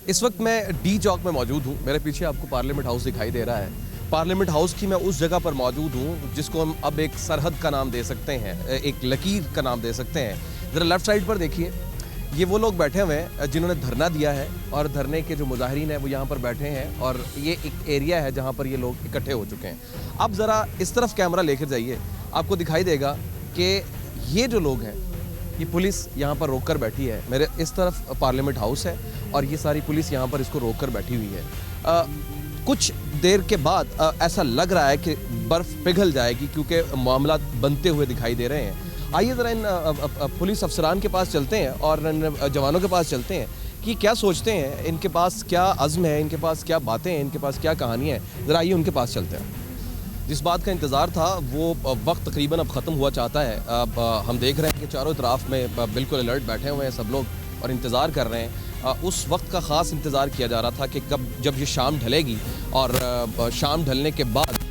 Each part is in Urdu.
اس وقت میں ڈی چوک میں موجود ہوں. میرے پیچھے آپ کو پارلیمنٹ ہاؤس دکھائی دے رہا ہے. پارلیمنٹ ہاؤس کی میں اس جگہ پر موجود ہوں جس کو ہم اب ایک سرحد کا نام دے سکتے ہیں, ایک لکیر کا نام دے سکتے ہیں. ذرا لیفٹ سائڈ پر دیکھیے, یہ وہ لوگ بیٹھے ہوئے ہیں جنہوں نے دھرنا دیا ہے, اور دھرنے کے جو مظاہرین ہیں وہ یہاں پر بیٹھے ہیں, اور یہ ایک ایریا ہے جہاں پر یہ لوگ اکٹھے ہو چکے ہیں. اب ذرا اس طرف کیمرہ لے کر جائیے, آپ کو دکھائی دے گا کہ یہ جو لوگ ہیں, یہ پولیس یہاں پر روک کر بیٹھی ہے. میرے اس طرف پارلیمنٹ ہاؤس ہے اور یہ ساری پولیس یہاں پر اس کو روک کر بیٹھی ہوئی ہے. کچھ دیر کے بعد ایسا لگ رہا ہے کہ برف پگھل جائے گی کیونکہ معاملات بنتے ہوئے دکھائی دے رہے ہیں. آئیے ذرا ان پولیس افسران کے پاس چلتے ہیں اور ان جوانوں کے پاس چلتے ہیں کہ کیا سوچتے ہیں, ان کے پاس کیا عزم ہے, ان کے پاس کیا باتیں ہیں, ان کے پاس کیا کہانیاں ہیں. ذرا آئیے ان کے پاس چلتے ہیں. جس بات کا انتظار تھا وہ وقت تقریباً اب ختم ہوا چاہتا ہے. اب ہم دیکھ رہے ہیں کہ چاروں اطراف میں بالکل الرٹ بیٹھے ہوئے ہیں سب لوگ اور انتظار کر رہے ہیں. اس وقت کا خاص انتظار کیا جا رہا تھا کہ جب یہ شام ڈھلے گی, اور شام ڈھلنے کے بعد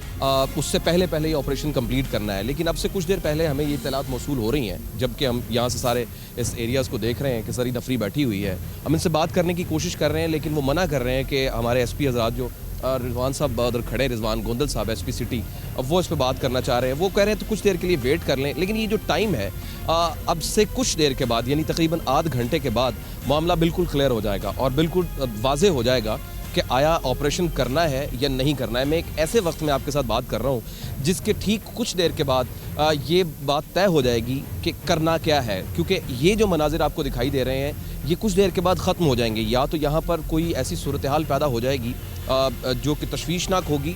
اس سے پہلے یہ آپریشن کمپلیٹ کرنا ہے. لیکن اب سے کچھ دیر پہلے ہمیں یہ اطلاعات موصول ہو رہی ہیں, جبکہ ہم یہاں سے سارے اس ایریاز کو دیکھ رہے ہیں کہ ساری نفری بیٹھی ہوئی ہے. ہم ان سے بات کرنے کی کوشش کر رہے ہیں لیکن وہ منع کر رہے ہیں کہ ہمارے ایس پی حضرات جو رضوان صاحب ادھر کھڑے, رضوان گوندل صاحب ایس پی سٹی, اب وہ اس پہ بات کرنا چاہ رہے ہیں. وہ کہہ رہے ہیں تو کچھ دیر کے لیے ویٹ کر لیں. لیکن یہ جو ٹائم ہے اب سے کچھ دیر کے بعد, یعنی تقریباً آدھ گھنٹے کے بعد معاملہ بالکل کلیئر ہو جائے گا اور بالکل واضح ہو جائے گا کہ آیا آپریشن کرنا ہے یا نہیں کرنا ہے. میں ایک ایسے وقت میں آپ کے ساتھ بات کر رہا ہوں جس کے ٹھیک کچھ دیر کے بعد یہ بات طے ہو جائے گی کہ کرنا کیا ہے, کیونکہ یہ جو مناظر آپ کو دکھائی دے رہے ہیں یہ کچھ دیر کے بعد ختم ہو جائیں گے. یا تو یہاں پر کوئی ایسی صورتحال پیدا ہو جائے گی جو کہ تشویشناک ہوگی,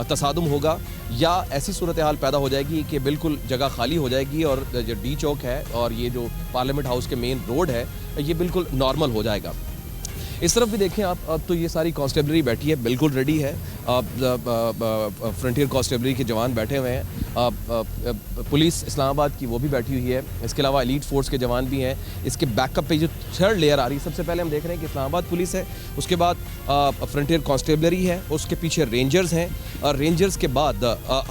تصادم ہوگا, یا ایسی صورتحال پیدا ہو جائے گی کہ بالکل جگہ خالی ہو جائے گی اور جو ڈی چوک ہے اور یہ جو پارلیمنٹ ہاؤس کے مین روڈ ہے یہ بالکل نارمل ہو جائے گا. اس طرف بھی دیکھیں آپ, اب تو یہ ساری کانسٹیبلری بیٹھی ہے, بالکل ریڈی ہے. فرنٹیئر کانسٹیبلری کے جوان بیٹھے ہوئے ہیں, پولیس اسلام آباد کی وہ بھی بیٹھی ہوئی ہے. اس کے علاوہ ایلیٹ فورس کے جوان بھی ہیں. اس کے بیک اپ پہ جو تھرڈ لیئر آ رہی ہے, سب سے پہلے ہم دیکھ رہے ہیں کہ اسلام آباد پولیس ہے, اس کے بعد فرنٹیئر کانسٹیبلری ہے, اس کے پیچھے رینجرز ہیں, اور رینجرز کے بعد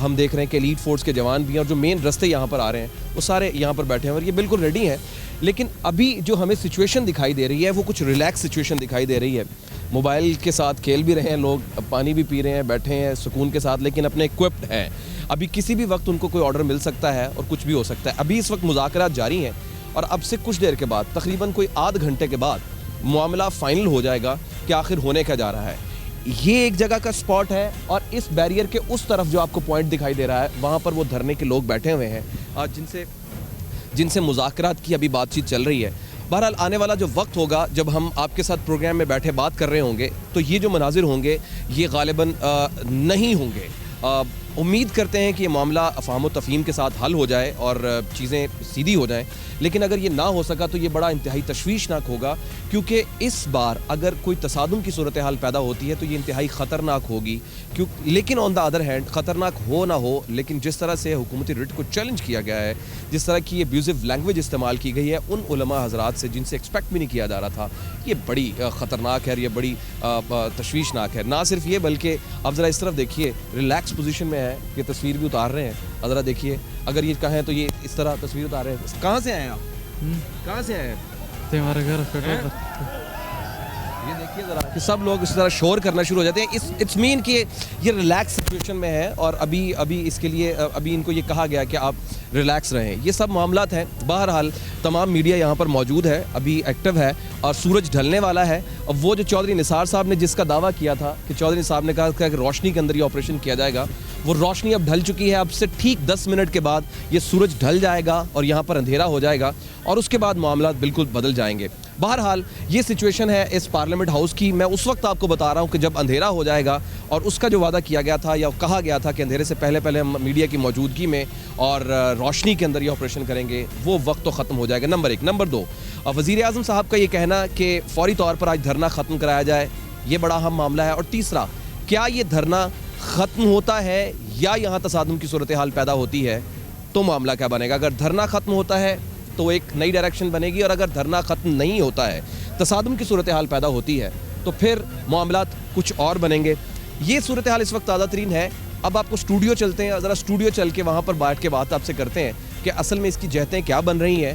ہم دیکھ رہے ہیں کہ ایلیٹ فورس کے جوان بھی ہیں, اور جو مین رستے یہاں پر آ رہے ہیں وہ سارے یہاں پر بیٹھے ہیں اور یہ بالکل ریڈی ہیں. لیکن ابھی جو ہمیں سچویشن دکھائی دے رہی ہے وہ کچھ ریلیکس سچویشن دکھائی دے رہی ہے. موبائل کے ساتھ کھیل بھی رہے ہیں لوگ, پانی بھی پی رہے ہیں, بیٹھے ہیں سکون کے ساتھ, لیکن اپنے اکوپڈ ہیں. ابھی کسی بھی وقت ان کو کوئی آرڈر مل سکتا ہے اور کچھ بھی ہو سکتا ہے. ابھی اس وقت مذاکرات جاری ہیں اور اب سے کچھ دیر کے بعد, تقریباً کوئی آدھ گھنٹے کے بعد معاملہ فائنل ہو جائے گا کہ آخر ہونے کا جا رہا ہے. یہ ایک جگہ کا سپاٹ ہے, اور اس بیریئر کے اس طرف جو آپ کو پوائنٹ دکھائی دے رہا ہے وہاں پر وہ دھرنے کے لوگ بیٹھے ہوئے ہیں جن سے مذاکرات کی ابھی بات چیت چل رہی ہے. بہرحال آنے والا جو وقت ہوگا جب ہم آپ کے ساتھ پروگرام میں بیٹھے بات کر رہے ہوں گے تو یہ جو مناظر ہوں گے یہ غالباً نہیں ہوں گے. امید کرتے ہیں کہ یہ معاملہ افہام و تفہیم کے ساتھ حل ہو جائے اور چیزیں سیدھی ہو جائیں. لیکن اگر یہ نہ ہو سکا تو یہ بڑا انتہائی تشویشناک ہوگا, کیونکہ اس بار اگر کوئی تصادم کی صورتحال پیدا ہوتی ہے تو یہ انتہائی خطرناک ہوگی. لیکن آن دا ادر ہینڈ خطرناک ہو نہ ہو, لیکن جس طرح سے حکومتی رٹ کو چیلنج کیا گیا ہے, جس طرح کی ابیوزو لینگویج استعمال کی گئی ہے ان علماء حضرات سے جن سے ایکسپیکٹ بھی نہیں کیا جا رہا تھا, یہ بڑی خطرناک ہے اور یہ بڑی تشویشناک ہے. نہ صرف یہ بلکہ اب ذرا اس طرف دیکھیے, ریلیکس پوزیشن میں ہے, یہ تصویر بھی اتار رہے ہیں. ذرا دیکھیے, اگر یہ کہیں تو یہ اس طرح تصویر اتار رہے ہیں. کہاں سے آئے ہیں آپ, کہاں سے آئے ہیں؟ ہمارے گھر یہ دیکھیے ذرا کہ سب لوگ اس طرح شور کرنا شروع ہو جاتے ہیں. اٹس مین کہ یہ ریلیکس سچویشن میں ہے اور ابھی اس کے لیے ابھی ان کو یہ کہا گیا کہ آپ ریلیکس رہیں. یہ سب معاملات ہیں. بہرحال تمام میڈیا یہاں پر موجود ہے, ابھی ایکٹیو ہے اور سورج ڈھلنے والا ہے. اب وہ جو چودھری نثار صاحب نے جس کا دعویٰ کیا تھا کہ چودھری صاحب نے کہا کہ روشنی کے اندر یہ آپریشن کیا جائے گا, وہ روشنی اب ڈھل چکی ہے. اب سے ٹھیک 10 منٹ کے بعد یہ سورج ڈھل جائے گا اور یہاں پر اندھیرا ہو جائے گا اور اس کے بعد معاملات بالکل بدل جائیں گے. بہرحال یہ سچویشن ہے اس پارلیمنٹ ہاؤس کی. میں اس وقت آپ کو بتا رہا ہوں کہ جب اندھیرا ہو جائے گا, اور اس کا جو وعدہ کیا گیا تھا یا کہا گیا تھا کہ اندھیرے سے پہلے میڈیا کی موجودگی میں اور روشنی کے اندر یہ آپریشن کریں گے, وہ وقت تو ختم ہو جائے گا. نمبر 1. نمبر 2, وزیر اعظم صاحب کا یہ کہنا کہ فوری طور پر آج دھرنا ختم کرایا جائے, یہ بڑا اہم معاملہ ہے. اور تیسرا, کیا یہ دھرنا ختم ہوتا ہے یا یہاں تصادم کی صورتحال پیدا ہوتی ہے تو معاملہ کیا بنے گا؟ اگر دھرنا ختم ہوتا ہے تو ایک نئی ڈائریکشن بنے گی, اور اگر دھرنا ختم نہیں ہوتا ہے, تصادم کی صورتحال پیدا ہوتی ہے, تو پھر معاملات کچھ اور بنیں گے. یہ صورتحال اس وقت تازہ ترین ہے. اب آپ کو اسٹوڈیو چلتے ہیں, ذرا اسٹوڈیو چل کے وہاں پر بیٹھ کے بات آپ سے کرتے ہیں کہ اصل میں اس کی جہتیں کیا بن رہی ہیں,